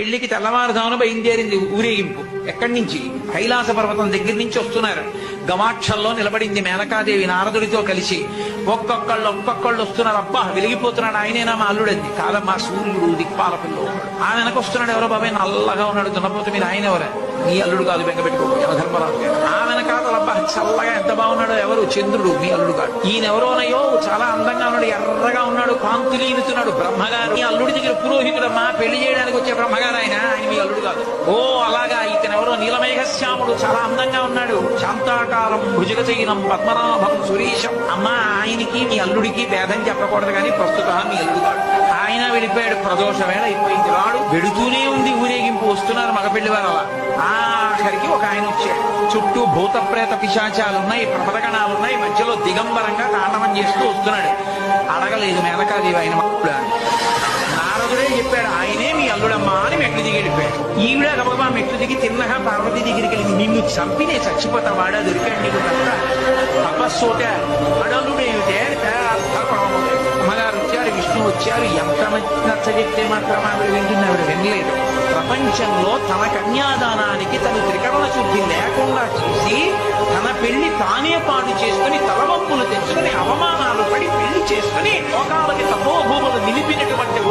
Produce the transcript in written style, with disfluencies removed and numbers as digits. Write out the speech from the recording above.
పెళ్లికి తెల్లవారుజామున బయలుదేరింది ఊరేగింపు. ఎక్కడి నుంచి? కైలాస పర్వతం దగ్గర నుంచి వస్తున్నారు. గవాక్షంలో నిలబడింది మేనకాదేవి నారదుడితో కలిసి. ఒక్కొక్కళ్ళు వస్తున్నారు. అబ్బా వెలిగిపోతున్నాడు, ఆయనేనా మా అల్లుడంది. కాదమ్మా, సూర్యుడు దిక్పాలకుల్లో. ఆ వెనక వస్తున్నాడు, ఎవరో బాబాయ్ నల్లగా ఉన్నాడు దున్నపోతే, మీరు ఆయన ఎవరా? మీ అల్లుడు కాదు, బెంగ పెట్టుకోకు, యమధర్మరాజు గారు. ఆ వెనకాల అబ్బా చల్లగా ఎంత బాగున్నాడో, ఎవరు? చంద్రుడు, మీ అల్లుడు కాదు. ఈయనెవరోనయ్యో చాలా అందంగా ఉన్నాడు, ఎర్రగా ఉన్నాడు, కాంతులు ఈనుతున్నాడు. బ్రహ్మగారు. మీ అల్లుడి దగ్గర పురోహితుడమ్మా, పెళ్లి చేయడానికి వచ్చే బ్రహ్మగారు ఆయన మీ అల్లుడు కాదు. ఓ అలాగా, ఇతనెవరో నీలమేఘశ్యాముడు, చాలా అందంగా ఉన్నాడు. శాంతాకారం భుజగచైనం పద్మనాభం సురీశం. అమ్మా, ఆయనకి మీ అల్లుడికి భేదం చెప్పకూడదు కానీ ప్రస్తుతం మీ అల్లుడు కాదు. ఆయన వెళ్ళిపోయాడు. ప్రదోష వేళ అయిపోయింది. రాడు వెడుతూనే ఉంది ఊరేగింపు. వస్తున్నారు మగపెళ్లి వారు. అలా ఆఖరికి ఒక ఆయన వచ్చాడు. చుట్టూ భూత ప్రేత పిశాచాలున్నాయి, ప్రమదగణాలున్నాయి. మధ్యలో దిగంబరంగా తాండవం చేస్తూ వస్తున్నాడు. అడగలేదు మేనకాదేవి ఆయన అల్లుడా. నారదుడే చెప్పాడు, ఆయనే మీ అల్లుడమ్మా అని మెట్లు దిగి వెళ్ళిపోయాడు. ఈవిడ గబగబా మెట్లు దిగి తిన్నగా పార్వతీ దగ్గరికి వెళ్ళింది. నిన్ను చంపి నేను చచ్చిపోతా, వాడా దొరికాడు నీకు తప్ప తపస్సోట అడలుడేమిటే అమ్మగారు వచ్చారు, విష్ణు వచ్చారు. ఎంత నచ్చ చెప్తే మాత్రం ఆవిడ వింటుంది. ఆవిడ వినలేదు. ప్రపంచంలో తన కన్యాదానానికి తను త్రికరణ శుద్ధి లేకుండా చేసి తన పెళ్లి తానే పాడు చేసుకుని తలవంపులు తెచ్చుకుని అవమానాలు పడి పెళ్లి చేసుకుని లోకాలకి తపోభూములు నిలిపినటువంటి